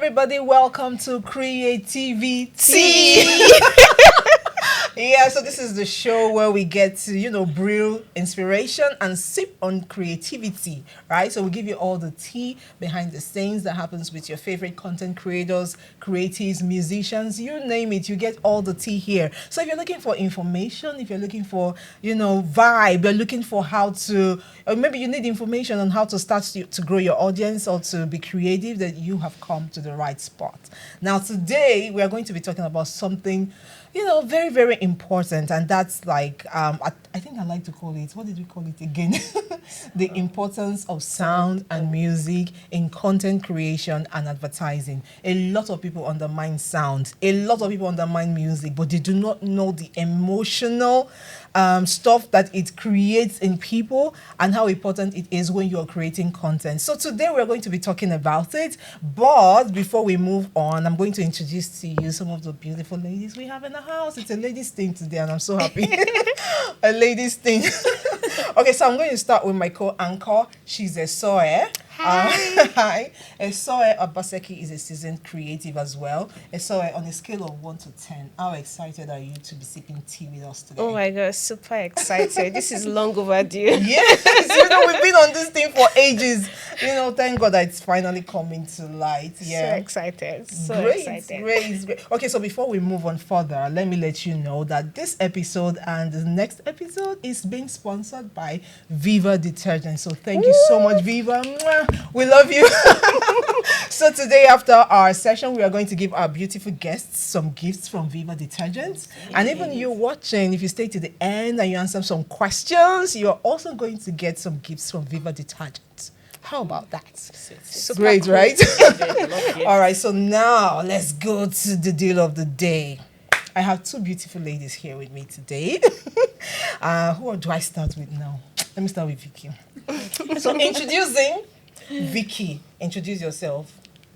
everybody. Welcome to CreativiTEA. Yeah, so this is the show where we get to, brew inspiration and sip on creativity, right? So we give you all the tea behind the scenes that happens with your favorite content creators, creatives, musicians, you name it, you get all the tea here. So if you're looking for information, if you're looking for, vibe, you're looking for how to, or maybe you need information on how to start to grow your audience or to be creative, that you have come to the right spot. Now, today we are going to be talking about something very, very important. And that's like, I think I like to call it, what did we call it again? The importance of sound and music in content creation and advertising. A lot of people undermine sound. A lot of people undermine music, but they do not know the emotional stuff that it creates in people and how important it is when you're creating content. So today we're going to be talking about it. But before we move on, I'm going to introduce to you some of the beautiful ladies we have in the house. It's a ladies' thing today, and I'm so happy. A ladies' thing. Okay, so I'm going to start with my co-anchor. She's Esoe. Hi. Esoe Obaseki is a seasoned creative as well. Esoe, on a scale of 1 to 10, how excited are you to be sipping tea with us today? Oh my God, super excited. This is long overdue. Yes, we've been on this thing for ages. Thank God that it's finally coming to light. Yeah. So excited. Great. Okay, so before we move on further, let me let you know that this episode and the next episode is being sponsored by Viva Detergent. So thank you so much, Viva. Mwah. We love you. So today, after our session, we are going to give our beautiful guests some gifts from Viva Detergent. And even you watching, if you stay to the end and you answer some questions, you're also going to get some gifts from Viva Detergent. How about that? Super Great, cool. right? All right, so now let's go to the deal of the day. I have two beautiful ladies here with me today. Who do I start with now? Let me start with Vicky. So introducing Vicky. Introduce yourself.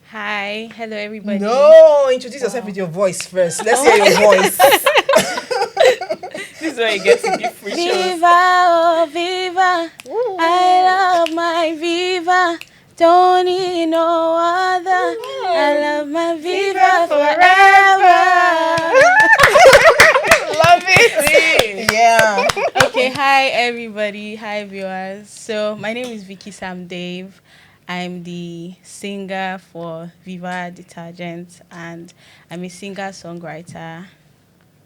Hi. Hello, everybody. No, introduce yourself with your voice first. Let's hear your voice. This is where you get to give free shows. Viva, oh Viva. Ooh. I love my Viva. Don't need no other. I love my Viva forever. Love it. Yeah. Okay, hi everybody. Hi viewers. So my name is Vicky SamDave. I'm the singer for Viva Detergent and I'm a singer-songwriter.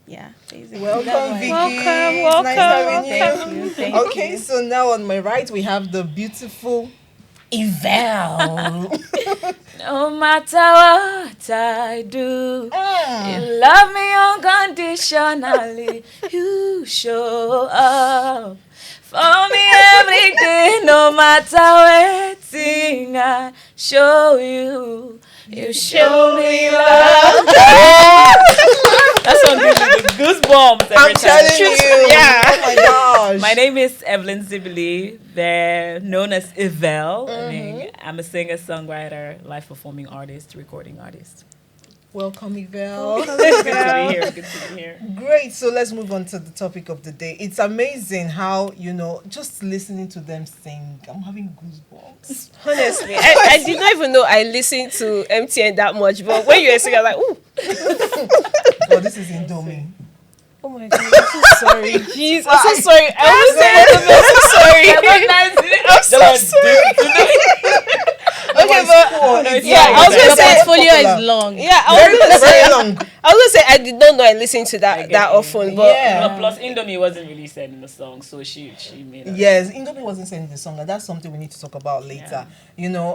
Yeah, basically. Welcome, Vicky. Welcome. Nice having you. Thank you. Okay, so now on my right we have the beautiful Evelle. No matter what I do, you love me unconditionally. You show up for me every day, no matter what thing I show you. You show me love. That's one gives me the goosebumps every I'm time. telling you. Yeah. Oh my gosh. My name is Evelle Zibbly. They're known as Evelle. I'm a singer, songwriter, live performing artist, recording artist. Welcome, Evelle. Good to be here. Great. So let's move on to the topic of the day. It's amazing how, just listening to them sing, I'm having goosebumps. Honestly, I did not even know I listened to MTN that much, but when you were singing, I was like, ooh. Oh, this is Indomie. Oh my God, I'm so sorry. Jeez, I'm so sorry. I'm so sorry. Okay, but Yeah, I was gonna say portfolio is long. Yeah, Very long. I was gonna say I did not know I listened to that often, but Yeah. Plus, Indomie wasn't really said in the song, so she made it. Yes, Indomie wasn't singing the song, and that's something we need to talk about later.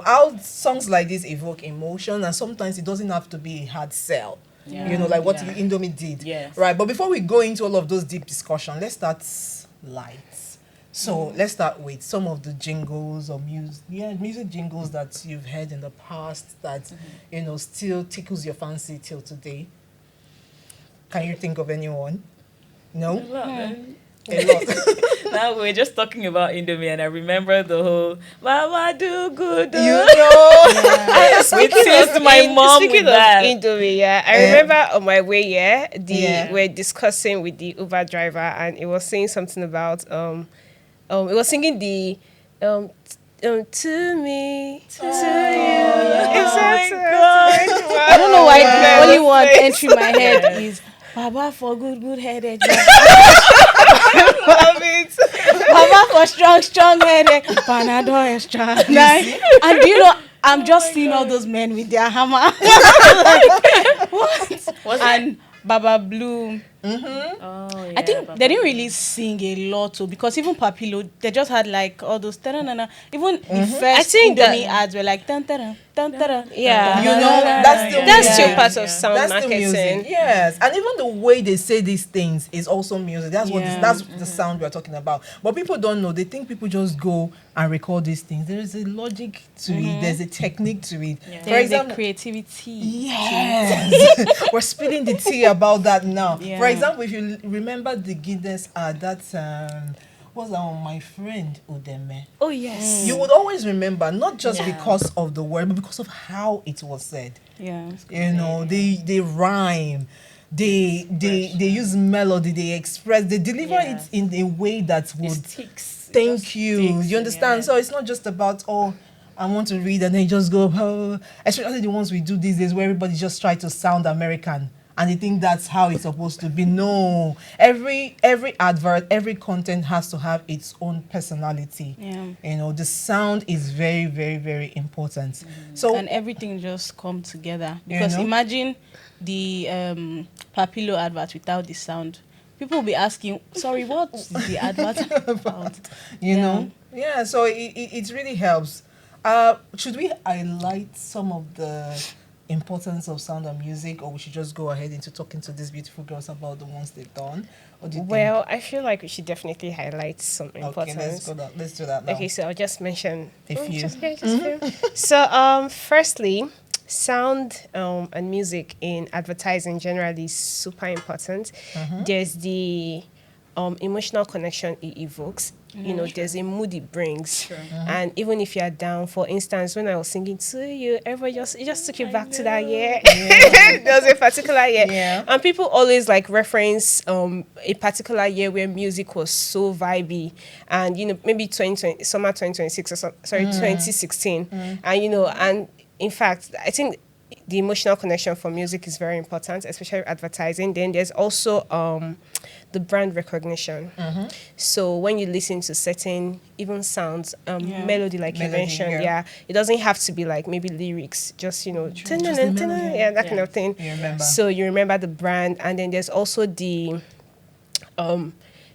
How songs like this evoke emotion, and sometimes it doesn't have to be a hard sell. Like what Indomie did. Yes. Right, but before we go into all of those deep discussion, let's start light. So let's start with some of the jingles or music jingles that you've heard in the past that still tickles your fancy till today. Can you think of anyone? No? A lot. Now we're just talking about Indomie, and I remember the whole Mama do good. Speaking to my mom speaking with of that. Indomie, I remember on my way we're discussing with the Uber driver, and it was saying something about it was singing the To me, to you. I don't know why the only one entry my head is Baba for good headed. Love it. Baba for strong headed. Panadol extra. Like, and I'm just seeing all those men with their hammer. Like, what? And Baba Blue. Oh, yeah, I think they didn't really sing a lot too, because even Papilo, they just had like all those ta-na-na-na. Even the first I think Indomie ads were like tan-ta-ra, tan-ta-ra. Yeah. You know, that's still That's music. still part of sound That's still marketing. music. Yes, and even the way they say these things is also music. That's what that's the sound we're talking about. But people don't know. They think people just go and record these things. There is a logic to it. There's a technique to it. For For example, creativity. yes, we're spilling the tea about that now. Yeah. For example, if you remember the Guinness ad, that's what's that one? My friend Udeme. Oh, yes. You would always remember, not just because of the word, but because of how it was said. Yeah. You know, they rhyme, they use melody, they express, they deliver it in a way that would thank you. You understand? So it's not just about I want to read and then just go, especially the ones we do these days where everybody just try to sound American and they think that's how it's supposed to be. No, every advert, every content has to have its own personality. Yeah. You know, the sound is very, very, very important. So And everything just come together. Because know? imagine the Papilo advert without the sound. People will be asking, sorry, what is the advert about? you know, so it really helps. Should we highlight some of the importance of sound and music, or we should just go ahead into talking to these beautiful girls about the ones they've done? What do you Well, I feel like we should definitely highlight some think? importance. Okay, let's do that now. Okay, so I'll just mention A few. just a few. So, firstly, sound and music in advertising generally is super important. There's the emotional connection it evokes. You know, there's a mood it brings. And even if you're down, for instance, when I was singing to you, everybody it just took you back to that year. There was a particular year. Yeah. And people always like reference a particular year where music was so vibey. And, you know, maybe summer 2026 or 2016. And, you know, and in fact, I think the emotional connection for music is very important, especially advertising. Then there's also the brand recognition. So when you listen to certain even sounds, melody like you mentioned, it doesn't have to be like maybe lyrics, just, you know, the melody. that kind of thing. You remember. So you remember the brand, and then there's also the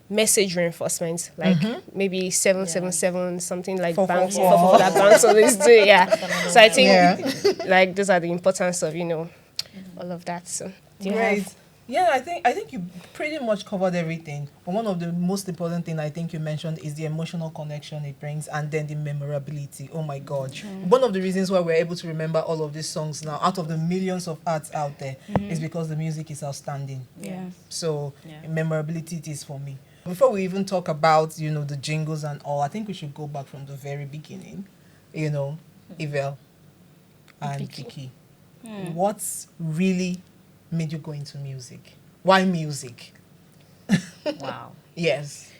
message reinforcement, like maybe 777, something like bounce for that bounce always do. So I think like those are the importance of, you know, all of that. So do you Great. have? Yeah, I think you pretty much covered everything. But one of the most important thing I think you mentioned is the emotional connection it brings, and then the memorability. Oh my God. One of the reasons why we're able to remember all of these songs now, out of the millions of arts out there, is because the music is outstanding. So memorability it is for me. Before we even talk about, you know, the jingles and all, I think we should go back from the very beginning. You know, Evelle and Vicky. What's really made you go into music? Why music? Wow. Yes.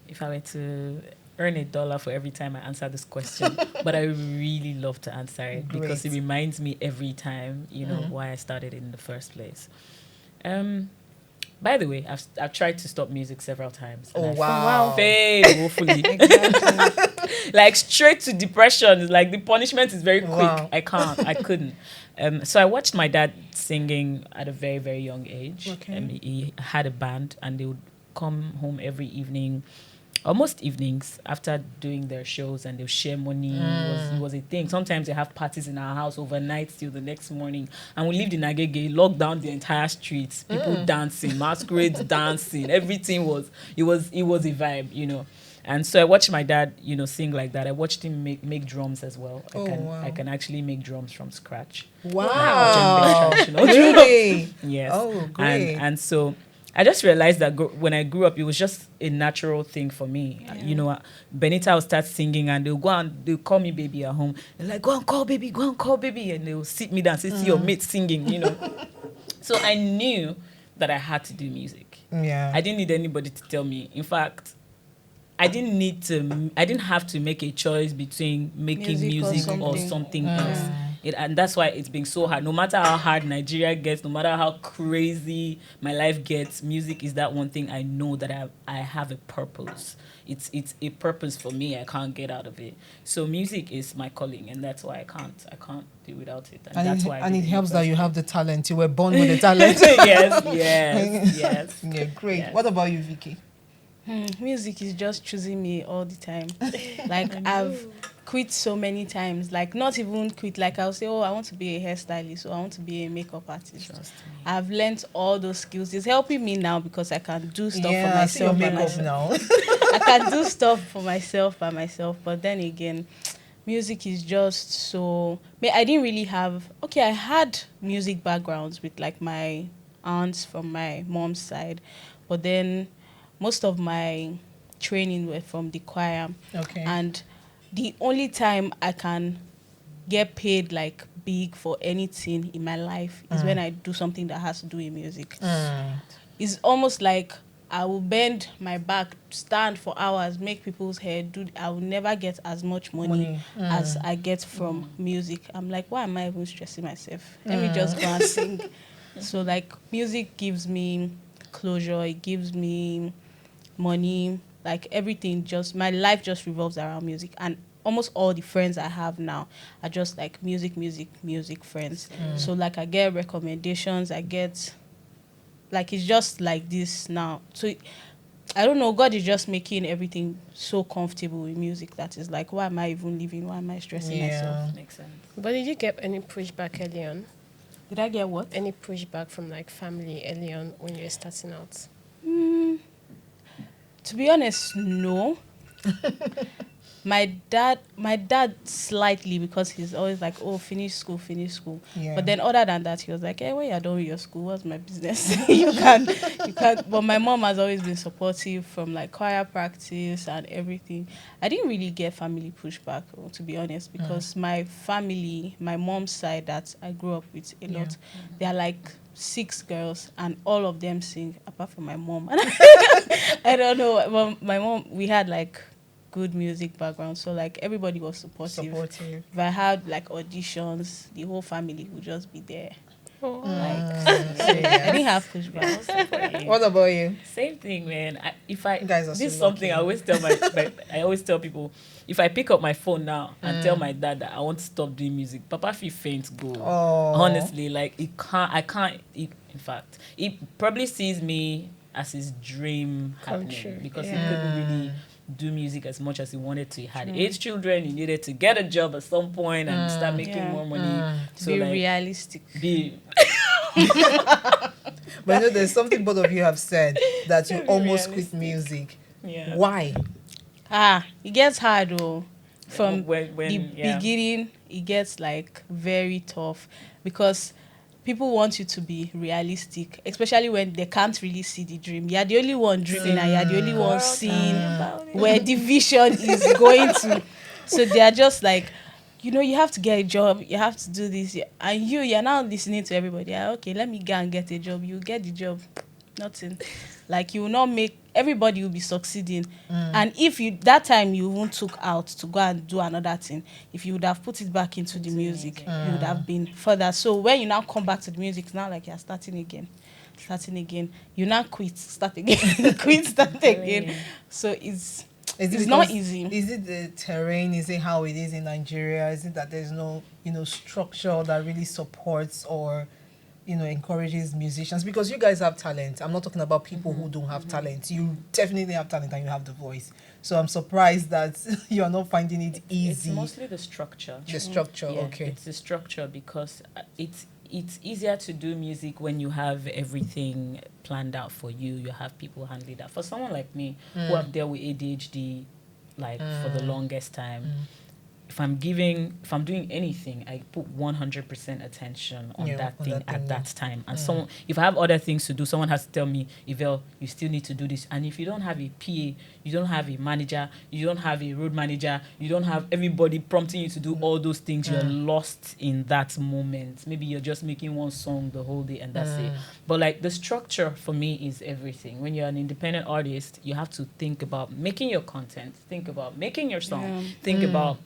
If I were to earn $1 for every time I answer this question, but I really love to answer it because it reminds me every time, you know, why I started in the first place. By the way, I've tried to stop music several times. Oh, wow. Failed, woefully. Like straight to depression. Like the punishment is very quick. Wow. I couldn't. So I watched my dad singing at a very, very young age. Okay. He had a band and they would come home every evening, or most evenings after doing their shows, and they'll share money. It was a thing. Sometimes they have parties in our house overnight till the next morning. And we lived in Agege, locked down the entire streets, people dancing, masquerades dancing, everything it was a vibe, you know. And so I watched my dad, you know, sing like that. I watched him make drums as well. I can actually make drums from scratch. Wow. Traditional Really? Yes. Oh, great. And so I just realized that when I grew up, it was just a natural thing for me. You know, Benita will start singing and they'll call me baby at home. They're like, go and call baby. And they'll sit me down, see your mate singing, you know. So I knew that I had to do music. Yeah. I didn't need anybody to tell me. In fact, I didn't have to make a choice between making music or something else. And that's why it's been so hard. No matter how hard Nigeria gets, no matter how crazy my life gets, music is that one thing I know that I have a purpose. It's a purpose for me. I can't get out of it. So music is my calling, and that's why I can't do without it. And that's why. And it helps that you have the talent. You were born with the talent. yes. Yeah, great. Yes. What about you, Vicky? Music is just choosing me all the time. Like I've quit so many times. Like not even quit. Like I'll say, oh, I want to be a hairstylist, or I want to be a makeup artist. Trust me. I've learned all those skills. It's helping me now because I can do stuff for I see your myself. makeup now. I can do stuff for myself by myself. But then again, music is just so. I didn't really have. Okay, I had music backgrounds with like my aunts from my mom's side, but then most of my training were from the choir. Okay. And the only time I can get paid like big for anything in my life is when I do something that has to do with music. It's almost like I will bend my back, stand for hours, make people's hair. I will never get as much money as I get from music. I'm like, why am I even stressing myself? Let me just go and sing. So like music gives me closure. It gives me money. Like everything, just my life just revolves around music. And almost all the friends I have now are just like music friends. So like I get recommendations. I get like it's just like this now. So I don't know. God is just making everything so comfortable with music that is like, why am I even living? Why am I stressing myself? Makes sense. But did you get any pushback early on? Did I get what? Any pushback from like family early on when you were starting out? To be honest, no. My dad slightly, because he's always like, oh, finish school. Yeah. But then other than that, he was like, hey, when you're done with your school, what's my business? you can't. But my mom has always been supportive from like choir practice and everything. I didn't really get family pushback, to be honest, because my family, my mom's side that I grew up with a lot, they are like 6 girls and all of them sing apart from my mom. I don't know. Well, my mom, we had like good music background, so like everybody was supportive. If I had like auditions, the whole family would just be there. I didn't have pushback. What about you? Same thing, man. You guys are This so is something lucky. I always tell I always tell people, if I pick up my phone now and tell my dad that I want to stop doing music, Papa feel faint go. Oh. Honestly, like in fact, he probably sees me as his dream happening because he couldn't really do music as much as he wanted to. He had 8 children. He needed to get a job at some point and start making more money. So Be like, realistic. But you know, there's something both of you have said that you almost quit music. Yeah. Why? It gets hard though. From When the beginning, it gets like very tough because people want you to be realistic, especially when they can't really see the dream. You're the only one dreaming and you're the only one seeing where the vision is going to. So they're just like, you have to get a job, you have to do this. And you're now listening to everybody. Okay, let me go and get a job. You get the job. Nothing. Like you will not make, everybody will be succeeding. And if that time you won't took out to go and do another thing, if you would have put it back into the music, you would have been further. So when you now come back to the music, it's now like you're starting again. You now quit, start again. Quit, start again. So it's not easy. Is it the terrain? Is it how it is in Nigeria? Is it that there's no, structure that really supports or, encourages musicians? Because you guys have talent. I'm not talking about people who don't have talent. You definitely have talent and you have the voice. So I'm surprised that you're not finding it easy. It's mostly the structure. The structure, Yeah, okay. it's the structure because it's easier to do music when you have everything planned out for you. You have people handling that. For someone like me who have dealt with ADHD for the longest time, if I'm doing anything, I put 100% attention on that thing at that time. And someone, if I have other things to do, someone has to tell me, Evelle, you still need to do this. And if you don't have a PA, you don't have a manager, you don't have a road manager, you don't have everybody prompting you to do all those things, you're lost in that moment. Maybe you're just making one song the whole day and that's it. But like the structure for me is everything. When you're an independent artist, you have to think about making your content, think about making your song, think about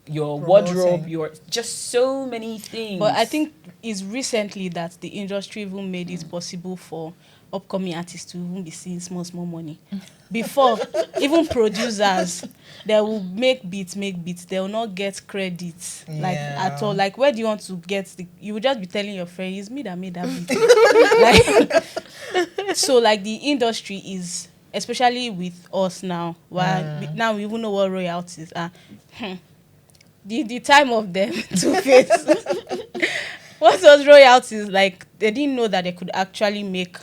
your wardrobe, your just so many things. But I think it's recently that the industry even made it possible for upcoming artists to even be seeing small money. Before, even producers, they will make beats, they will not get credits like at all. Like, where do you want to get you will just be telling your friend, it's me that made that beat. Like, so like the industry is, especially with us now, now we even know what royalties are. The time of them to face. What was royalties? Like, they didn't know that they could actually make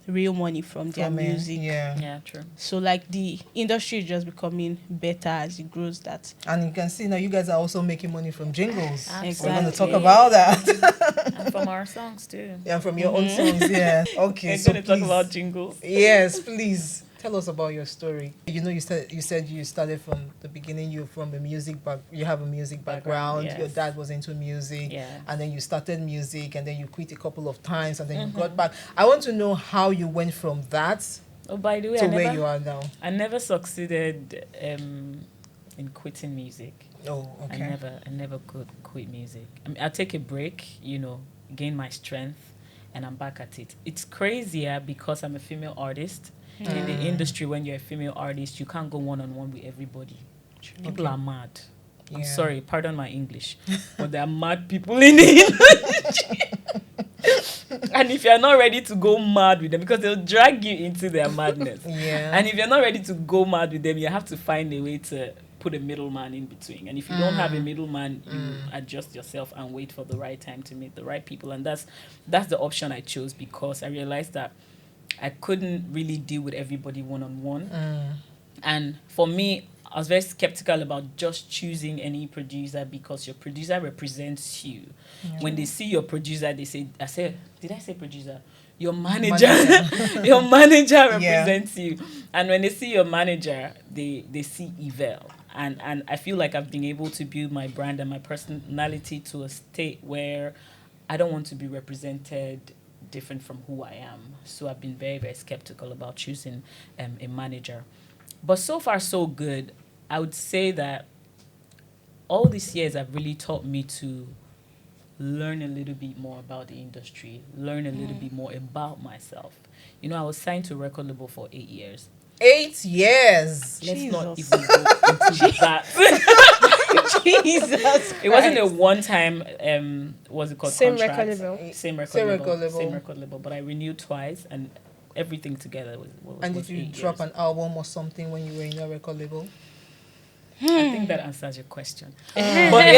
real money from their music. Yeah, true. So like the industry is just becoming better as it grows. That, and you can see now you guys are also making money from jingles. exactly. We're going to talk about that. And from our songs too. Yeah, from your own songs. Yeah. Okay. We're So going to talk please. about jingles. Yes, please. Tell us about your story. You know, you said you started from the beginning. You're from you have a music background. Yes. Your dad was into music, Yes. and then you started music, and then you quit a couple of times, and then you got back. I want to know how you went from that Oh, by the way, to where you are now. I never succeeded in quitting music. Oh, okay. I never could quit music. I mean, I take a break, gain my strength, and I'm back at it. It's crazier because I'm a female artist. In the industry, when you're a female artist, you can't go one-on-one with everybody. People are mad. I'm Yeah. sorry, pardon my English, but there are mad people in the industry. And if you're not ready to go mad with them, because they'll drag you into their madness. Yeah. And if you're not ready to go mad with them, you have to find a way to put a middleman in between. And if you don't have a middleman, you adjust yourself and wait for the right time to meet the right people. And that's the option I chose, because I realized that I couldn't really deal with everybody one-on-one. And for me, I was very skeptical about just choosing any producer, because your producer represents you. When they see your producer, did I say producer? Your manager. Your manager represents you. And when they see your manager, they see Evelle. And I feel like I've been able to build my brand and my personality to a state where I don't want to be represented different from who I am. So I've been very, very skeptical about choosing a manager. But so far, so good. I would say that all these years have really taught me to learn a little bit more about the industry, learn a little bit more about myself. I was signed to a record label for 8 years. 8 years. Let's not Jesus. even go into that. Jesus Christ. It wasn't a one-time, what's it called? Same contract. record label. Same record Same label. record label. Same record label. But I renewed twice, and everything together was And was did you 8 drop years. an album or something when you were in your record label? I think that answers your question. But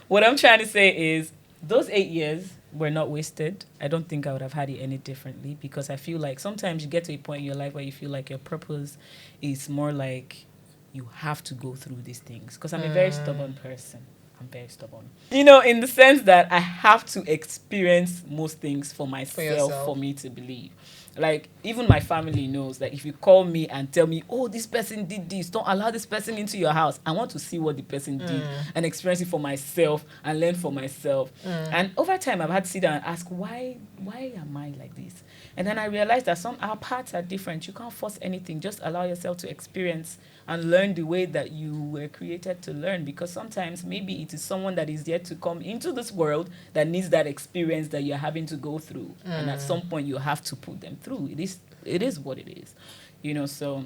what I'm trying to say is those 8 years were not wasted. I don't think I would have had it any differently, because I feel like sometimes you get to a point in your life where you feel like your purpose is more like you have to go through these things. Because I'm a very stubborn person. I'm very stubborn. In the sense that I have to experience most things for myself yourself. for me to believe. Like, even my family knows that if you call me and tell me, oh, this person did this, don't allow this person into your house. I want to see what the person did and experience it for myself and learn for myself. And over time, I've had to sit down and ask, why am I like this? And then I realized that our paths are different. You can't force anything. Just allow yourself to experience and learn the way that you were created to learn. Because sometimes maybe it is someone that is yet to come into this world that needs that experience that you're having to go through. And at some point, you have to put them through. It is what it is. So...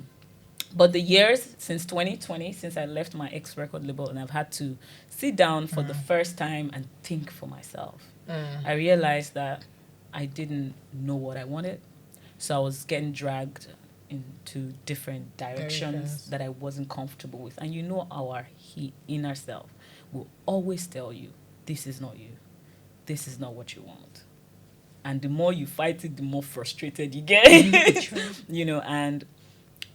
But the years since 2020, since I left my ex-record label, and I've had to sit down for the first time and think for myself, I realized that I didn't know what I wanted. So I was getting dragged into different directions that I wasn't comfortable with. And our inner self will always tell you, this is not you. This is not what you want. And the more you fight it, the more frustrated you get. And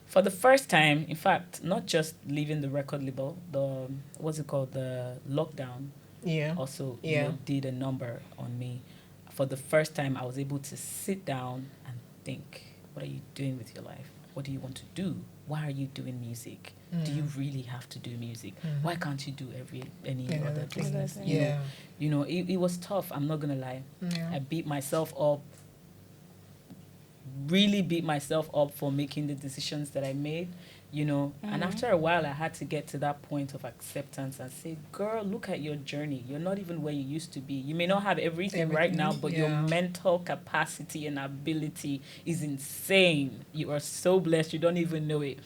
For the first time, in fact, not just leaving the record label, the what's it called, the lockdown Yeah. also Yeah. did a number on me. For the first time, I was able to sit down and think, what are you doing with your life? What do you want to do? Why are you doing music? Do you really have to do music? Why can't you do any Yeah, other thing. business? Yeah. It was tough. I'm not gonna lie. Yeah. I beat myself up, really beat myself up for making the decisions that I made, And after a while, I had to get to that point of acceptance and say, girl, look at your journey. You're not even where you used to be. You may not have everything right now, but your mental capacity and ability is insane. You are so blessed. You don't even know it.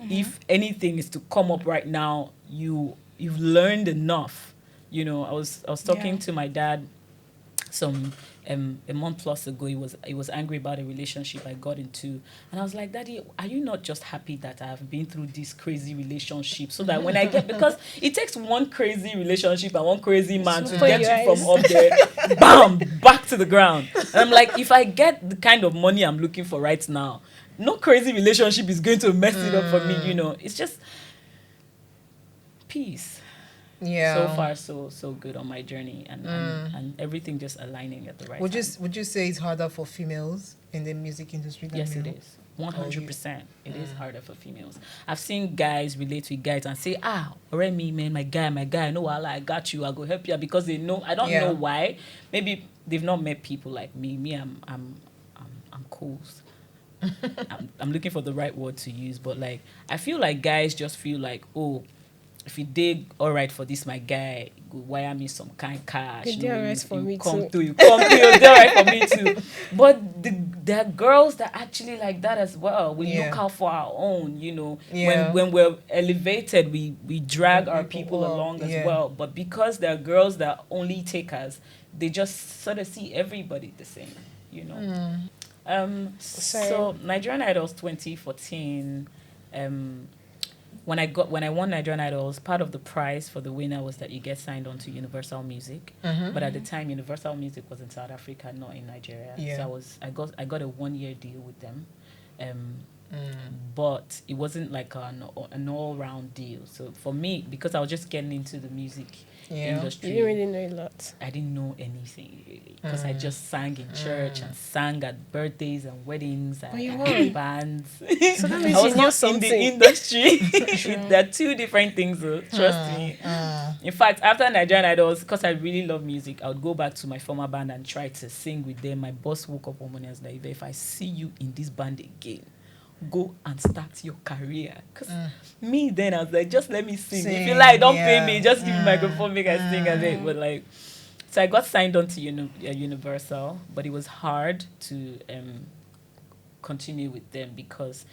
If anything is to come up right now, you've learned enough. I was talking to my dad some a month plus ago. He was angry about a relationship I got into, and I was like, Daddy, are you not just happy that I've been through this crazy relationship, so that when I get, because it takes one crazy relationship and one crazy man to get you from up there, bam, back to the ground. And I'm like, if I get the kind of money I'm looking for right now, no crazy relationship is going to mess it up for me. It's just peace. Yeah. So far, so good on my journey, and everything just aligning at the right time. Would you say it's harder for females in the music industry than Yes, male? it is. 100%. It is harder for females. I've seen guys relate with guys and say, Remy, man, my guy, no, I got you, I'll go help you, because they know. I don't know why. Maybe they've not met people like me. I'm cool. I'm looking for the right word to use, but like, I feel like guys just feel like, if you did all right for this, my guy, go wire me some kind cash. You did all right for me come too. through, you did all right for me too. But there are girls that actually like that as well. We look out for our own, Yeah. When we're elevated, we drag our people along as well. But because there are girls that only take us, they just sort of see everybody the same, So Nigerian Idols 2014, when I won Nigerian Idols, part of the prize for the winner was that you get signed on to Universal Music. But at the time, Universal Music was in South Africa, not in Nigeria. Yeah. So I got a 1-year deal with them. But it wasn't like an all-round deal. So for me, because I was just getting into the music industry, You didn't really know a lot. I didn't know anything really, because I just sang in church and sang at birthdays and weddings and at bands. So that means I was you knew not something. in the industry. There are two different things, though, trust me. In fact, after Nigerian Idols, because I really love music, I would go back to my former band and try to sing with them. My boss woke up one morning and was like, if I see you in this band again, go and start your career. Because me then, I was like, just let me sing. If you like, don't pay me. Just give me microphone, make I sing and it. But like, so I got signed on to Universal, but it was hard to continue with them because,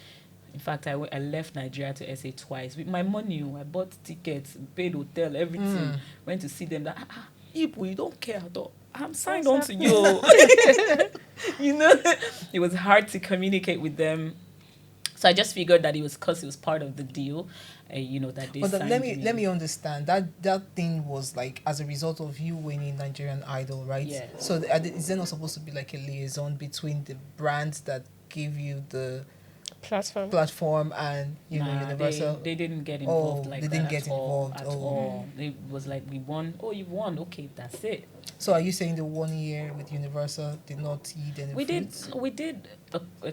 in fact, I left Nigeria to SA twice with my money. I bought tickets, paid hotel, everything. Went to see them. Ibu, you don't care at all. I'm signed on to you. It was hard to communicate with them. So I just figured that it was because it was part of the deal, that they signed me. Let me understand that thing was like as a result of you winning Nigerian Idol, right? Yeah. So is there not supposed to be like a liaison between the brands that give you the platform and Universal? They didn't get involved they didn't get involved at all. It was like, we won. Oh, you won. Okay, that's it. So are you saying the 1 year with Universal did not yield any fruits? We did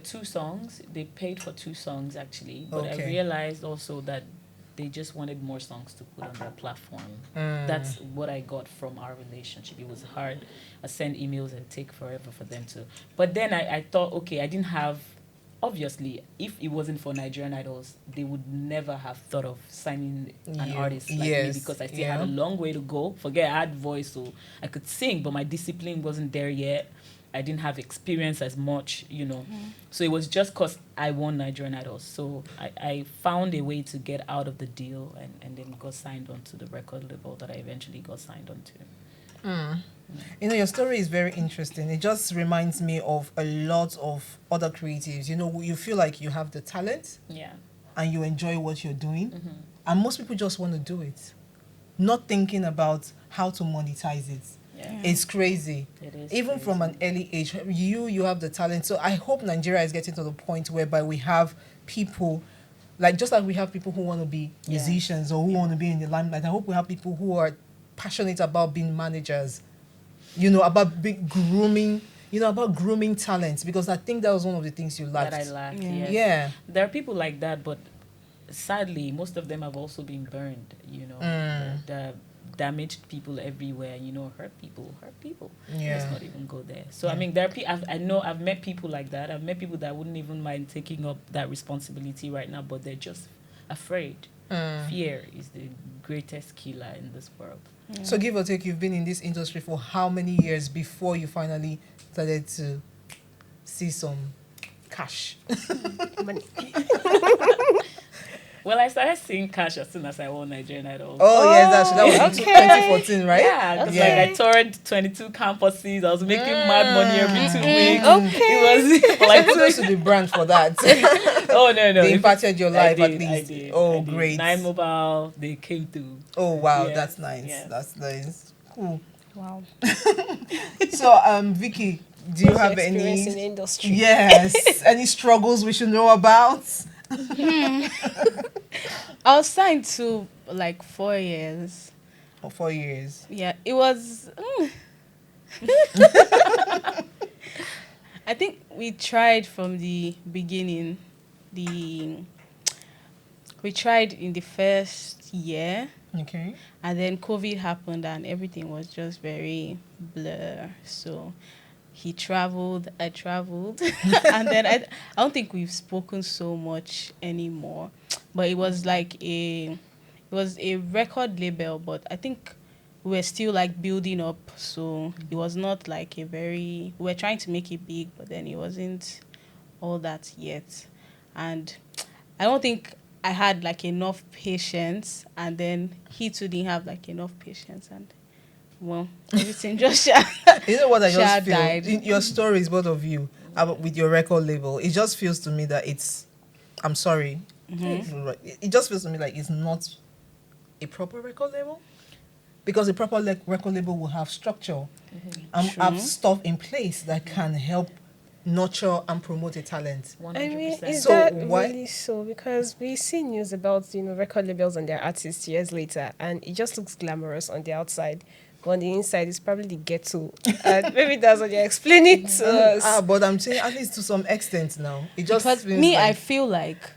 2 songs. They paid for 2 songs actually, but I Okay. realized also that they just wanted more songs to put on their platform. That's what I got from our relationship. It was hard. I send emails and it take forever for them to. But then I thought, okay, I didn't have. Obviously, if it wasn't for Nigerian Idols, they would never have thought of signing an artist like me, because I still had a long way to go. Forget I had voice, so I could sing, but my discipline wasn't there yet. I didn't have experience as much, So it was just because I won Nigerian Idols. So I found a way to get out of the deal and then got signed on to the record label that I eventually got signed on to. Your story is very interesting. It just reminds me of a lot of other creatives. You feel like you have the talent and you enjoy what you're doing. And most people just want to do it, not thinking about how to monetize it. Yeah. It's crazy. It is even crazy. from an early age. You have the talent. So I hope Nigeria is getting to the point whereby we have people Like, just like we have people who want to be musicians or who want to be in the limelight, I hope we have people who are passionate about being managers, about big grooming, about grooming talents, because I think that was one of the things you liked. That I lacked, Yeah. yes. Yeah. There are people like that, but sadly, most of them have also been burned, the damaged people everywhere, hurt people. Yeah. Let's not even go there. So, I mean, there are I've met people like that. I've met people that wouldn't even mind taking up that responsibility right now, but they're just afraid. Fear is the greatest killer in this world. So give or take, you've been in this industry for how many years before you finally started to see some cash? Money. Well, I started seeing cash as soon as I won Nigerian Idol. Oh, yes, that was in 2014, right? Yeah, 'cause like I toured 22 campuses. I was making mad money every 2 weeks. Okay. It was like Kudos to the brand for that. oh no. They impacted your life I at did, I least. did, Oh, I did. great. 9 Mobile, they came through. Oh, wow, Yes, that's nice. yes. That's nice. Cool. Wow. So, Vicky, do you have Experience in the any? industry. Yes. Any struggles we should know about? I was signed to like 4 years. For 4 years. Yeah, it was. I think we tried from the beginning. We tried in the first year, Okay. and then COVID happened, and everything was just very blur. So he traveled, I traveled, and then I don't think we've spoken so much anymore. But it was it was a record label, but I think we were still like building up. So it was not like we were trying to make it big, but then it wasn't all that yet. And I don't think I had like enough patience, and then he too didn't have like enough patience, and well, everything just You know what I just Sha feel? died. In your stories, both of you, with your record label, it just feels to me that I'm sorry. It just feels to me like it's not a proper record label. Because a proper record label will have structure and have stuff in place that can help nurture and promote a talent. 100%. I mean, is So that why- really so? Because we see news about record labels and their artists years later, and it just looks glamorous on the outside, but on the inside it's probably the ghetto. And maybe that's what you're explaining to us. But I'm saying at least to some extent now. It just because feels me, like, I feel like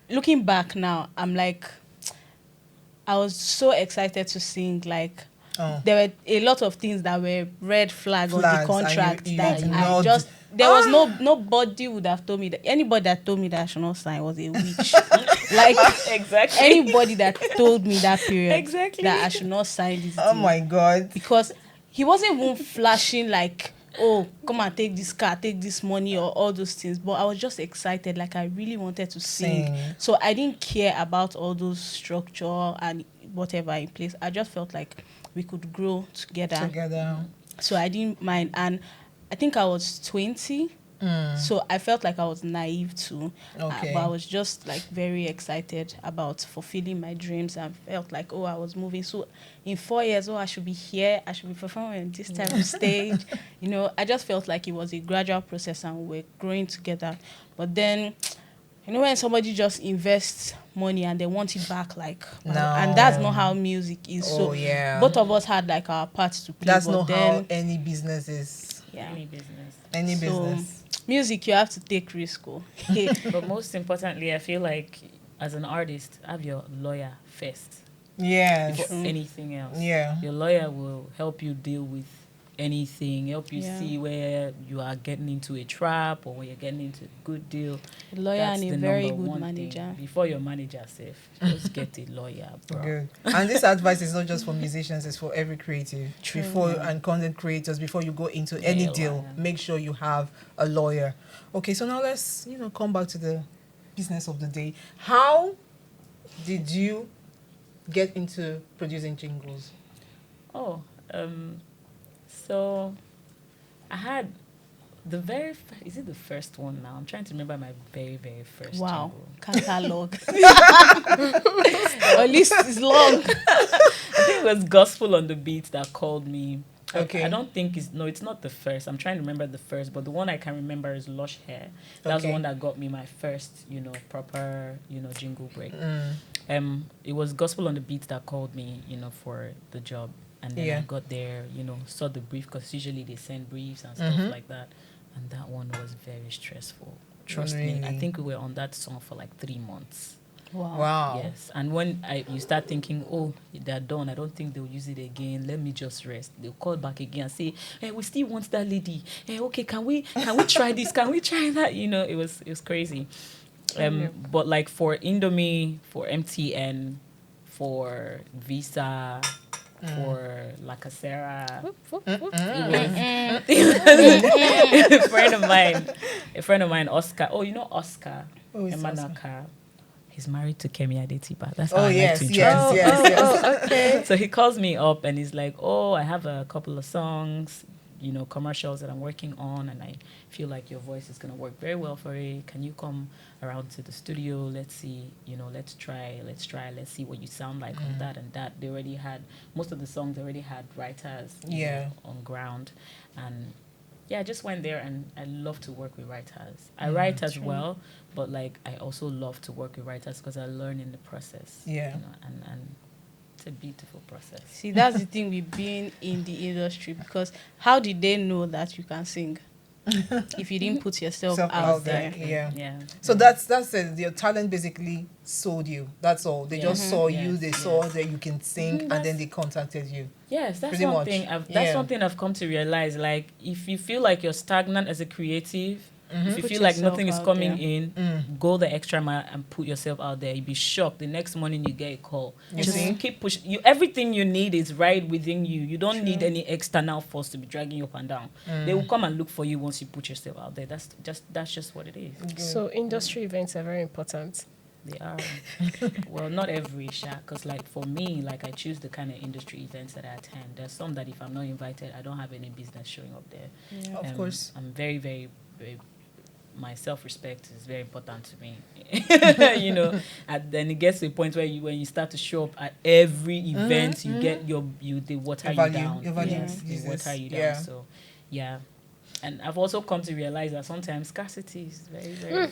looking back now, I'm like, I was so excited to sing. Like, there were a lot of things that were red flag on the Flags, and contract you that I ignored. just there was nobody would have told me that. Anybody that told me that I should not sign was a witch. Like, Exactly. anybody that told me that period Exactly. that I should not sign this oh deal. my God. Because he wasn't even flashing like, oh, come and take this car, take this money, or all those things. But I was just excited, like I really wanted to sing. Sing. So I didn't care about all those structure and whatever in place. I just felt like we could grow together. So I didn't mind. And I think I was 20. So I felt like I was naive too. Okay. But I was just like very excited about fulfilling my dreams, and felt like, oh, I was moving. So in 4 years, I should be here. I should be performing on this type of stage. I just felt like it was a gradual process and we're growing together. But then, when somebody just invests money and they want it back, like, No. and that's not how music is. Oh, So yeah. both of us had like our parts to play. That's but not then, how any business is. yeah. Any business. Any So, business. music, you have to take risk. But most importantly, I feel like as an artist, have your lawyer first Yes. before anything else. Yeah. Your lawyer will help you deal with anything, help you Yeah. see where you are getting into a trap or where you're getting into a good deal. A lawyer That's and a the very number good one manager. thing. Before your manager safe, just get a lawyer, bro. Good. And this advice is not just for musicians, it's for every creative. And content creators, before you go into any Yeah, deal, lawyer. make sure you have a lawyer. Okay, so now let's, come back to the business of the day. How did you get into producing jingles? Oh, so I had is it the first one now? I'm trying to remember my very, very first Wow, jingle. catalog. At least it's long. I think it was Gospel on the Beat that called me Okay. I don't think it's not the first. I'm trying to remember the first, but the one I can remember is Lush Hair. That was the Okay. one that got me my first, proper, jingle break. Mm. It was Gospel on the Beat that called me, for the job. And then I got there, saw the brief, because usually they send briefs and stuff like that. And that one was very stressful. Trust me, I think we were on that song for like 3 months. Wow. Yes, and when you start thinking, oh, they're done, I don't think they'll use it again. Let me just rest. They'll call back again and say, hey, we still want that lady. Hey, okay, can we try this? Can we try that? It was crazy. But like for Indomie, for MTN, for Visa, for La Casera, a friend of mine, Oscar. Oh, you know Oscar Emanaka. He's married to Kemi Adetiba. That's how I like to introduce. Yes. Okay. So he calls me up and he's like, oh, I have a couple of songs, commercials that I'm working on, and I feel like your voice is going to work very well for it. Can you come around to the studio? Let's see, let's try, let's see what you sound like on that and that. They already had, most of the songs already had writers on ground. And I just went there, and I love to work with writers. I write as well, but like I also love to work with writers because I learn in the process. Yeah. And it's a beautiful process. See, that's the thing with being in the industry, because how did they know that you can sing if you didn't put yourself out there? Yeah. So that's it. Your talent basically sold you. That's all. They just saw you. They saw that you can sing, and then they contacted you. Yes, that's Pretty one much. thing. That's something I've come to realize. Like, if you feel like you're stagnant as a creative, if you Put feel like yourself nothing is out coming there. in, go the extra mile and put yourself out there. You'll be shocked. The next morning you get a call. Just keep pushing. Everything you need is right within you. You don't need any external force to be dragging you up and down. They will come and look for you once you put yourself out there. That's just what it is. So industry events are very important. They are. Well, not every, because like for me, like I choose the kind of industry events that I attend. There's some that if I'm not invited, I don't have any business showing up there. Yeah. Of course. I'm very, very, very, my self-respect is very important to me. And then it gets to a point where when you start to show up at every event, you get they water you down. Your value. Yes, they water you down. Yeah. So, yeah. And I've also come to realize that sometimes scarcity is very, very...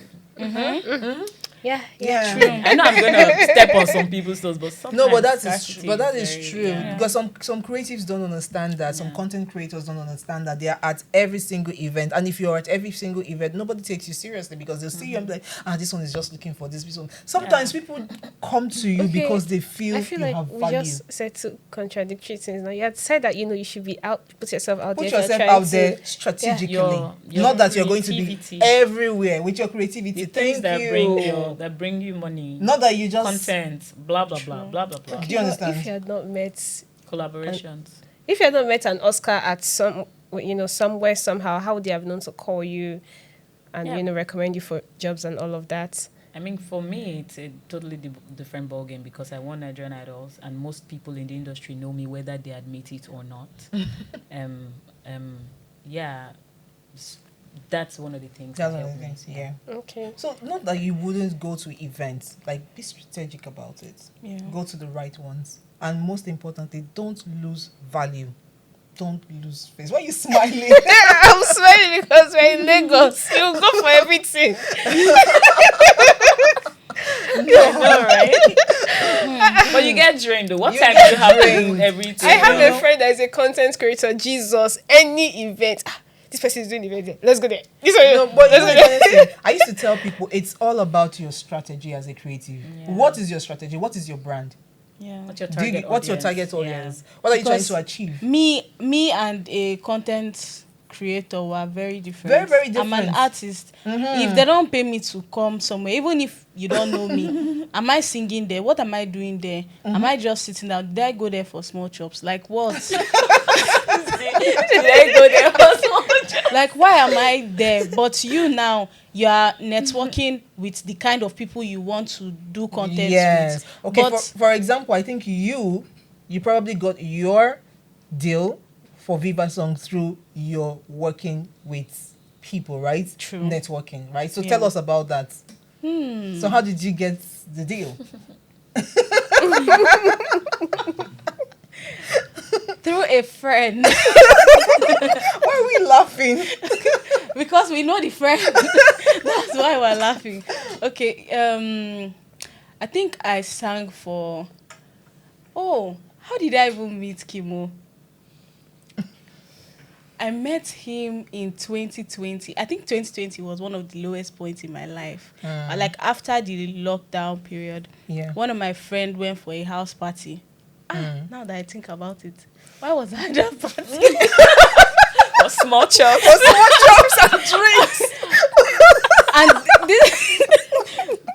Yeah. True. I know I'm going to step on some people's toes, but sometimes No, but that is very- true. yeah. Because some creatives don't understand that. Some content creators don't understand that they are at every single event. And if you're at every single event, nobody takes you seriously because they'll see you and be like, this one is just looking for this one. Sometimes people come to you because they feel, I feel you like have we value. just said two contradictory things. Now you had said that you should be out, put yourself out Put there. yourself trying out to- there strategically. Your Not that you're going to be creativity. everywhere with your creativity. The things Thank you. that bring you money, Not that you just content, blah blah blah blah blah blah. Do you understand? If you had not met, Collaborations. if you had not met an Oscar at somewhere somehow, how would they have known to call you, and recommend you for jobs and all of that? I mean, for me, it's a totally different ballgame because I won Nigerian Idols, and most people in the industry know me whether they admit it or not. That's one of the things. That's that one of the helped me. things, yeah. Okay. So not that you wouldn't go to events, like be strategic about it. Yeah. Go to the right ones. And most importantly, don't lose value. Don't lose face. Why are you smiling? I'm smiling because we're in Lagos. You go for everything. All right. But you get drained though. What time do you have to do everything? I have a friend that is a content creator. Jesus, any event. This person is doing the event there. Let's go there. This one, No, but honestly, I used to tell people it's all about your strategy as a creative. Yeah. What is your strategy? What is your brand? Yeah. What's your What's target your target audience? What are you trying Because to achieve? Me and a content creator were very different. Very, very I'm an different. artist. If they don't pay me to come somewhere, even if you don't know me, am I singing there? What am I doing there? Am I just sitting down? Did I go there for small chops? Like what? Did I go there for small job? Like why am I there? But you now, you are networking with the kind of people you want to do content Yes. with. Okay, But for example, I think you probably got your deal for Viva Song through your working with people, right? True. Networking, right? So Yeah. tell us about that. So how did you get the deal? Through a friend. Why are we laughing? Because we know the friend. That's why we're laughing. Okay, I think I sang for... Oh, how did I even meet Kimo? I met him in 2020. I think 2020 was one of the lowest points in my life. Like after the lockdown period, one of my friends went for a house party. Now that I think about it, why was I at that party? For small chops. And drinks. And this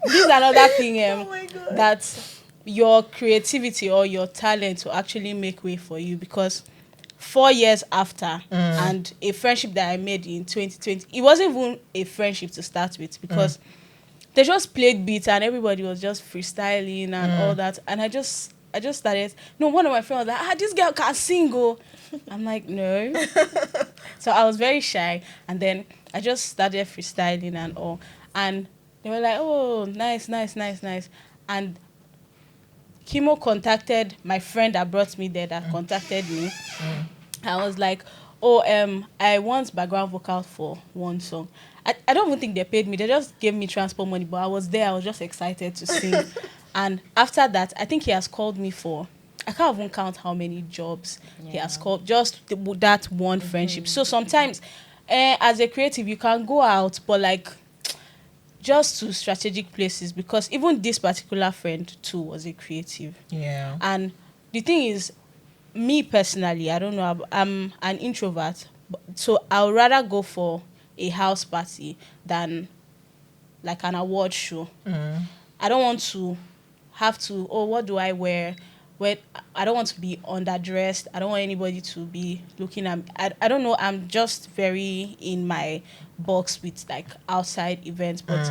is another thing God. that your creativity or your talent will actually make way for you, because 4 years after and a friendship that I made in 2020, it wasn't even a friendship to start with, because they just played beats and everybody was just freestyling and all that, and I just started. No, one of my friends was like, this girl can sing. Oh. I'm like, no. So I was very shy, and then I just started freestyling and all, and they were like, oh, nice. And Kimo contacted my friend that brought me there, that contacted me. I was like, I want background vocal for one song. I don't even think they paid me. They just gave me transport money, but I was there. I was just excited to sing. And after that, I think he has called me for... I can't even count how many jobs he has called. Just that one friendship. So sometimes, as a creative, you can go out, but like... just to strategic places, because even this particular friend too was a creative. Yeah. And the thing is, me personally, I don't know, I'm an introvert, so I would rather go for a house party than like an award show. I don't want to have to, what do I wear? I don't want to be underdressed. I don't want anybody to be looking at me. I don't know, I'm just very in my box with like outside events, but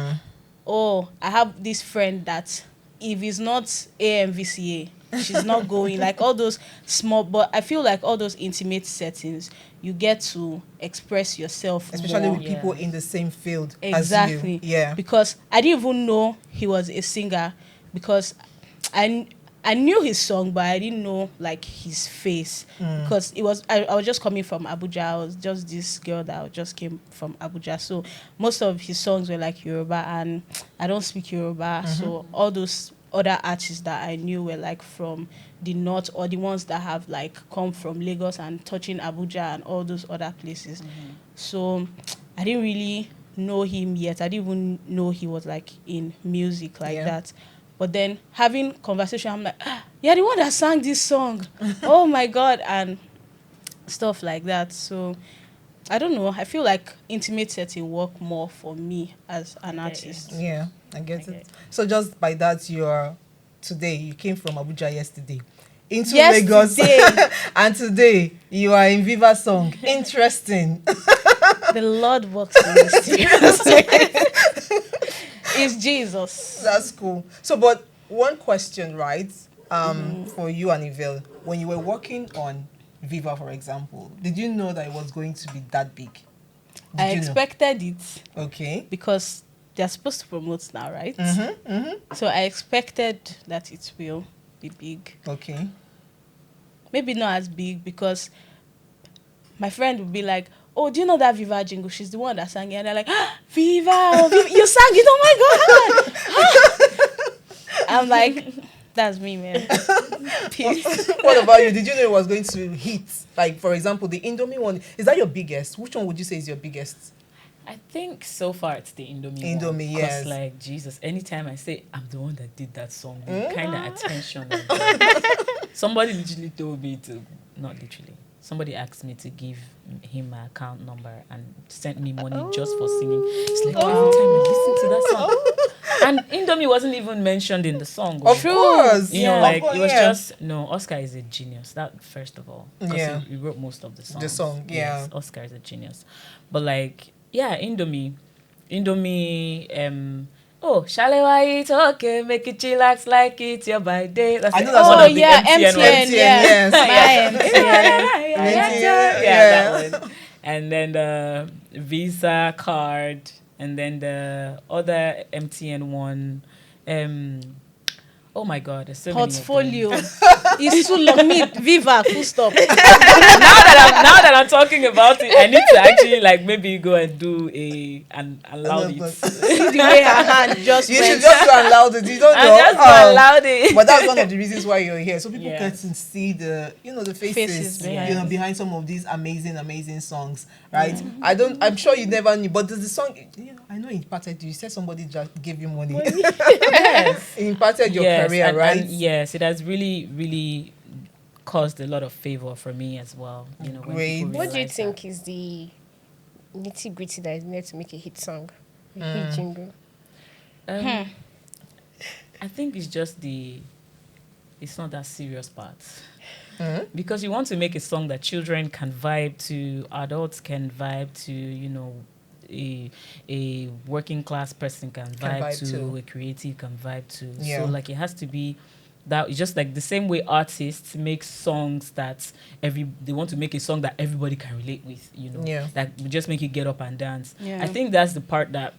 I have this friend that if it's not AMVCA, she's not going. Like all those small, but I feel like all those intimate settings, you get to express yourself, especially more. with people in the same field Exactly. as you. Yeah. Because I didn't even know he was a singer, because I knew his song, but I didn't know like his face, because I was just coming from Abuja. I was just this girl that just came from Abuja, so most of his songs were like Yoruba, and I don't speak Yoruba, so all those other artists that I knew were like from the north, or the ones that have like come from Lagos and touching Abuja and all those other places. So I didn't really know him yet. I didn't even know he was like in music like that. But then having conversation, I'm like, you're the one that sang this song. Oh my God. And stuff like that. So I don't know. I feel like intimate setting work more for me as an artist. Yeah, I get it. So just by that, you came from Abuja yesterday into Lagos. And today you are in Viva Song. Interesting. The Lord works in mysterious ways. It's Jesus. That's cool. So, but one question, right? For you and Evelle, when you were working on Viva, for example, did you know that it was going to be that big? I expected it. Okay. Because they're supposed to promote now, right? So I expected that it will be big. Okay. Maybe not as big, because my friend would be like, oh, do you know that Viva jingle? She's the one that sang it. And they're like, Viva, you sang it, oh my God. I'm like, that's me, man. Peace. What about you? Did you know it was going to hit? Like, for example, the Indomie one. Is that your biggest? Which one would you say is your biggest? I think so far it's the Indomie one. Indomie, yes. Because like, Jesus, anytime I say I'm the one that did that song, the kind of attention. Somebody literally told me to, not literally, somebody asked me to give him my account number and sent me money just for singing. It's like every time I listen to that song. And Indomie wasn't even mentioned in the song. Of course. You know, like, it was just, no, Oscar is a genius. That, first of all. Because he wrote most of the songs. The song, yeah. Yes, Oscar is a genius. But like, yeah, Indomie, Shalewa eat, okay, make it chillax like it's your birthday. That's I know that's one of the MTN, MTN, yes. Yeah, that one. And then the Visa card, and then the other MTN one. Oh my God, there's so many of them. Portfolio. It's too long. Me, Viva, full stop. Now that I'm talking about it, I need to actually like maybe go and do and allow it. The way her hand just You went. should just go and loud it. You don't know. I just go allowed it. But that's one of the reasons why you're here. So people Yes. get to see the faces, Faces behind. behind some of these amazing songs, right? I'm sure you never knew, but the song, I know it impacted you. You said somebody just gave you money. Yes. It impacted your career, and, right? and yes, it has really caused a lot of favor for me as well. When Great. people What do you realize think is the nitty gritty that is needed to make a hit song, a hit jingle? that. I think it's just it's not that serious part. Because you want to make a song that children can vibe to, adults can vibe to, a working class person can vibe to, a creative can vibe to. Yeah. So like it has to be that. It's just like the same way artists make songs that they want to make a song that everybody can relate with, Yeah. that will just make you get up and dance. Yeah. I think that's the part that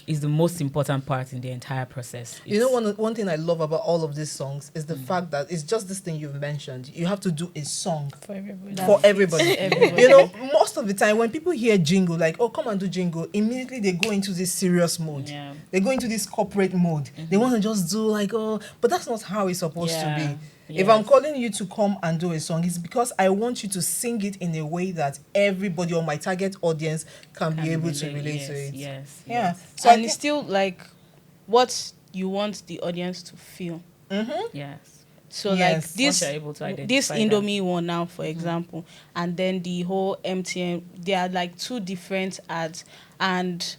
is the most important part in the entire process. One thing I love about all of these songs is the fact that it's just this thing you've mentioned. You have to do a song For everybody. for everybody. Everybody. Most of the time when people hear jingle, like, oh, come and do jingle, immediately they go into this serious mode. Yeah. They go into this corporate mode. They want to just do like, oh, but that's not how it's supposed to be. If I'm calling you to come and do a song, it's because I want you to sing it in a way that everybody or my target audience can be able to relate to it. Yes. Yeah. Yes. So And it's still like what you want the audience to feel. Yes. So Yes. like Once this you're able to identify this that. Indomie one now, for example, and then the whole MTN, they are like two different ads, and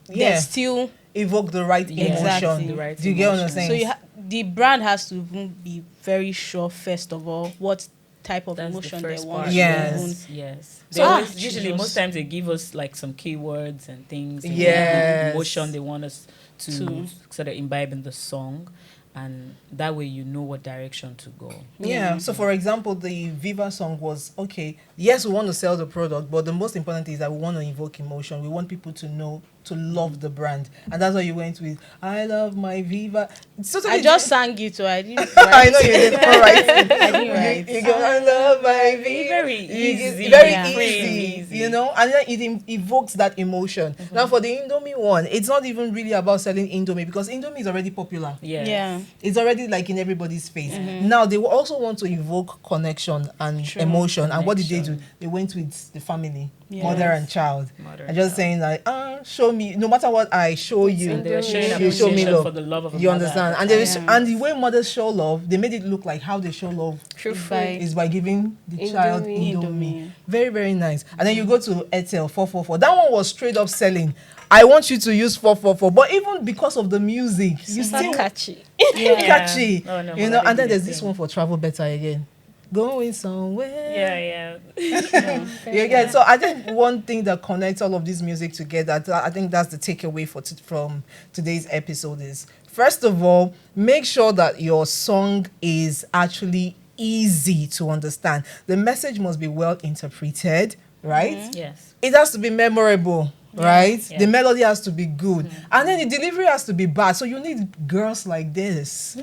Yeah. they're still. evoke the right Yeah. emotion. Exactly. The right Do you get what I'm emotion. saying? So the brand has to even be very sure first of all what type of That's emotion the they first want. part. to Yes. own. Yes. So- They always, usually, Jesus. most times they give us like some keywords and things. And Yes. emotion they want us to To- sort of imbibe in the song, and that way you know what direction to go. Yeah. So, for example, the Viva song was okay. Yes, we want to sell the product, but the most important thing is that we want to invoke emotion. We want people to know, to love the brand, and that's why you went with "I love my Viva." It's totally I just sang it, so I didn't. I know you did. All right. I didn't write. You go, "I love my Viva." Very You easy. very Yeah. easy, and then it evokes that emotion. Now, for the Indomie one, it's not even really about selling Indomie because Indomie is already popular. Yes. Yeah. It's already like in everybody's face. Now they will also want to evoke connection and True. emotion. And what did they do? Connection. They went with the family, Yes. mother and child, Mother and and just child. saying like, show me. No matter what I show you, And they were showing you show me appreciation love. for the love of a You mother understand? at And the there is, time. and the way mothers show love, they made it look like how they show love True fight. is by giving the child Indomie. Indomie. Very, very nice. And then you go to Etel 444. That one was straight up selling. I want you to use 444. But even because of the music, you still catchy. Yeah. catchy. Oh, no, You but know, I and then think there's the this same. one for Travel Better again. Going somewhere. Yeah. You get, so I think one thing that connects all of this music together, I think that's the takeaway from today's episode is, first of all, make sure that your song is actually easy to understand. The message must be well interpreted, right? Yes. It has to be memorable, right? Yeah. The melody has to be good. And then the delivery has to be bad. So you need girls like this.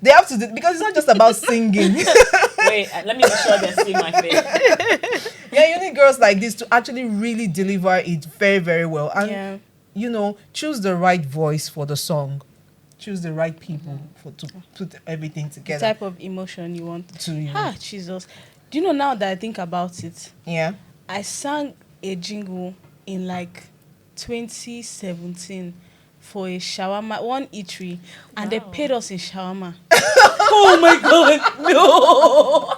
They have to, because it's not just about singing. Wait, let me be sure they see my face. Yeah, you need girls like this to actually really deliver it very, very well. And, Yeah. choose the right voice for the song. Choose the right people to put everything The together type of emotion you want. to you. Ah, Jesus. Do you know, now that I think about it, Yeah. I sang a jingle in like 2017 for a shawarma, one eatery, and they paid us in shawarma. Oh my God, no!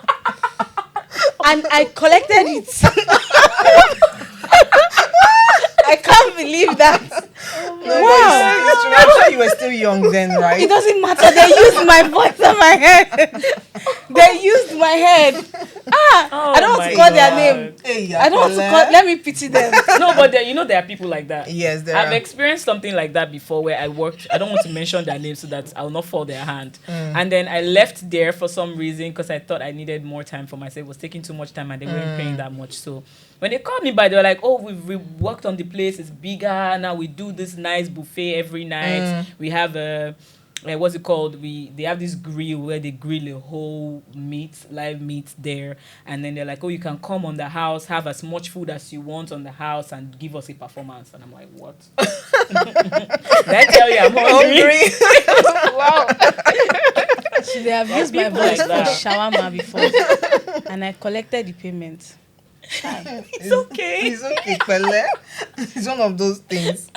And I collected it. I can't believe that. I'm sure you were still young then, It right? doesn't matter. They used my voice and my head. They used my head. I don't want to call their name. Hey, I don't want to call. Let me pity them. No, but there are people like that. Yes, there I've are. experienced something like that before where I worked. I don't want to mention their name so that I'll not fall their hand. And then I left there for some reason because I thought I needed more time for myself. It was taking too much time and they weren't paying that much. So when they called me back, they were like, "Oh, we worked on the place. It's bigger now. We do this nice buffet every night. We have what's it called? They have this grill where they grill a whole live meat there, and then they're like, oh, you can come on the house, have as much food as you want on the house, and give us a performance. And I'm like, what? Did I tell you I'm hungry? Hungry. So they have used my people voice like for that. shawarma before, and I collected the payment. It's okay. It's okay, Pele. It's one of those things.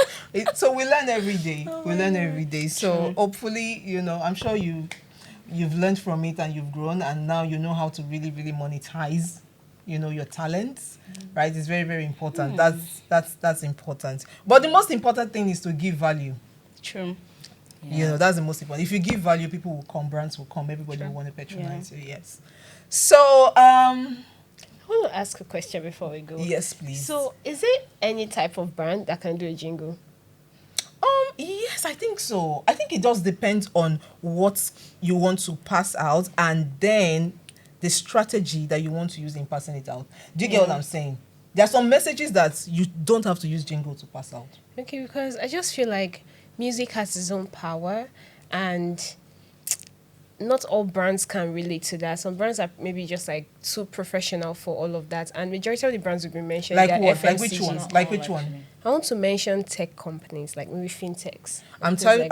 So we learn every day. We learn every day. So hopefully, I'm sure you've learned from it and you've grown, and now you know how to really, really monetize, your talents. Right? It's very, very important. That's important. But the most important thing is to give value. True. That's the most important. If you give value, people will come, brands will come, everybody will want to patronize you. Yes. So I want to ask a question before we go. yes, please. So, is it any type of brand that can do a jingle? Yes, I think so. I think it just depends on what you want to pass out and then the strategy that you want to use in passing it out. Do you get what I'm saying? There are some messages that you don't have to use jingle to pass out. Okay, because I just feel like music has its own power, and not all brands can relate to that. Some brands are maybe just like too professional for all of that, and majority of the brands we've been mentioned, Like they're what? Like which FMCG. ones? Like which one? I want to mention tech companies, like maybe fintechs. I'm things like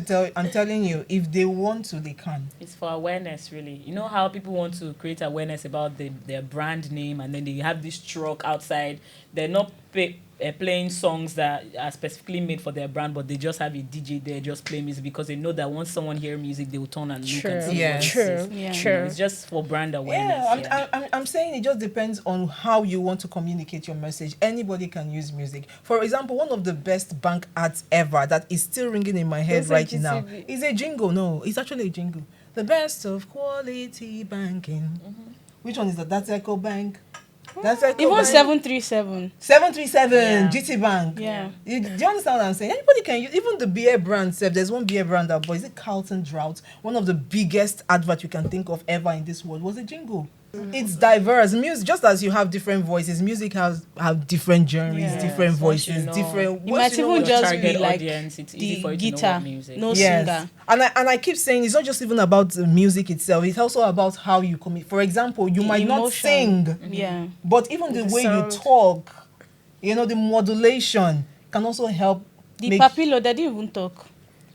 that. I'm telling you, if they want to, they can. It's for awareness, really. You know how people want to create awareness about their brand name, and then they have this truck outside. They're not playing songs that are specifically made for their brand, but they just have a DJ there just play music because they know that once someone hear music, they will turn and look and see what this is. Yeah. You know, it's just for brand awareness. I'm saying it just depends on how you want to communicate your message. Anybody can use music. For example, one of the best bank ads ever that is still ringing in my head Is it right now GTV? is a jingle. No, it's actually a jingle. The best of quality banking. Which one is that? That's Echo Bank. That's Echo Even Bank. 737. 737 Yeah. GT Bank. Yeah. Do you understand what I'm saying? Anybody can use, even the beer brand. There's one beer brand out, but is it Carlton Drought? One of the biggest advert you can think of ever in this world was a jingle. It's diverse. Music, just as you have different voices, music have different genres, Yeah. different Once you voices, know- different. You once might know even what- just target be like audience, it's easy for the you to know guitar, what music. no Yes. singer. And I keep saying it's not just even about the music itself. It's also about how you commit. For example, you The might not emotion. sing, Yeah. but even the way you sound. talk, the modulation can also help. The make Papillo, they didn't even talk.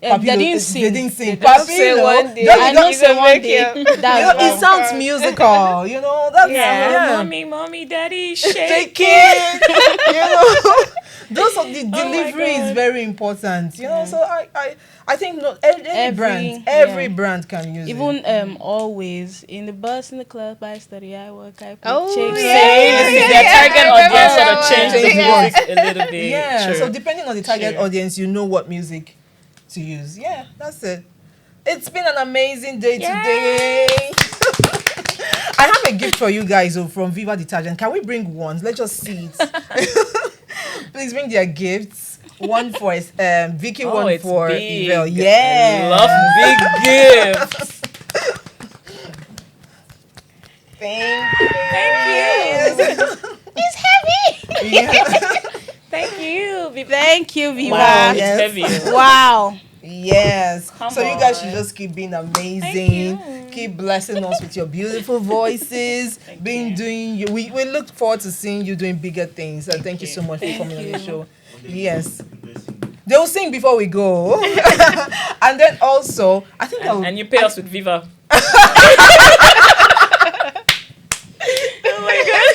They Papillo- didn't sing. They didn't sing. just say Papillo, one day. just- I you know don't- say one day. it That's sounds musical. That's Yeah, mommy, daddy, shake shaking. Those are the delivery is God. very important. So I think not any Every- every yeah. brand can use it. even always in the bus, in the club, I study, I work, I play. Oh, check. yeah. This is their target I audience, remember sort that of one. change the Yeah. music a little bit. Yeah, True. so depending on the target Sure. audience, you know what music to use. Yeah, that's it. It's been an amazing day today. I have a gift for you guys from Viva Detergent. Can we bring one? Let's just see it. Please bring their gifts. One for Vicky, Oh, one it's for big. Evelle. Yeah. I love big gifts. Thank you. It's heavy. Yeah. Thank you. Thank you, Viva. Wow, It's yes. heavy. Wow. Yes. Come So you guys on. should just keep being amazing. Thank you. Keep blessing us with your beautiful voices. We look forward to seeing you doing bigger things. And thank you so much for coming on the show. Yes. They'll sing before we go. And then also, I think And you pay us with Viva. Oh my god.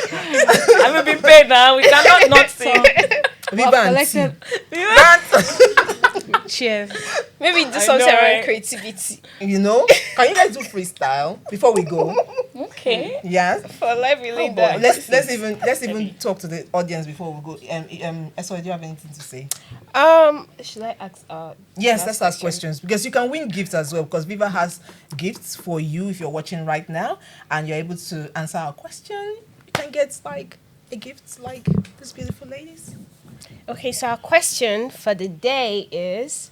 I will be paid now. We cannot not sing. Viva and Collected. Tea. Cheers. Maybe do I something know, around right? creativity Can you guys do freestyle before we go? Okay. Yes. for life. We Oh, need boy. that. Let's even talk to the audience before we go. Esau, do you have anything to say? Should I ask? Yes, last let's ask question? questions because you can win gifts as well. Because Viva has gifts for you if you're watching right now and you're able to answer our question. You can get like a gift like these beautiful ladies. Okay, so our question for the day is.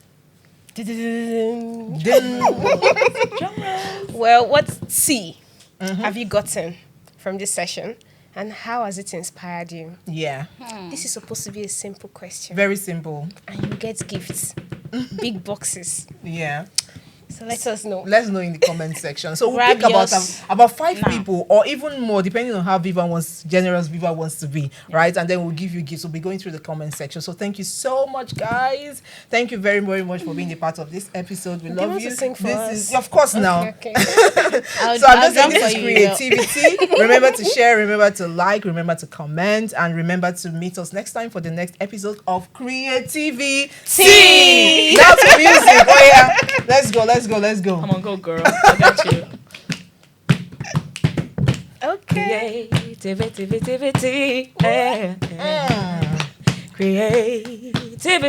Well, what tea have you gotten from this session, and how has it inspired you? Yeah, This is supposed to be a simple question, very simple. and you get gifts, big boxes. Yeah. So let us know. Let's know in the comment section. So we'll Grab pick yours about 5 now. people or even more, depending on how generous Viva wants to be, right? And then we'll give you gifts. We'll be going through the comment section. So thank you so much, guys. Thank you very, very much for being a part of this episode. We Do you love want you. to sing for This us? is, of course, now. Okay. So I'm just saying, jump this for is you, Evelle. creativity. Remember to share, remember to like, remember to comment, and remember to meet us next time for the next episode of CreativiTEA. Now to music. Oh yeah, let's go. Come on, go, girl. I got you. Okay. Creativity.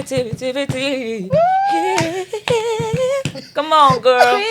Creativity. Come on, girl.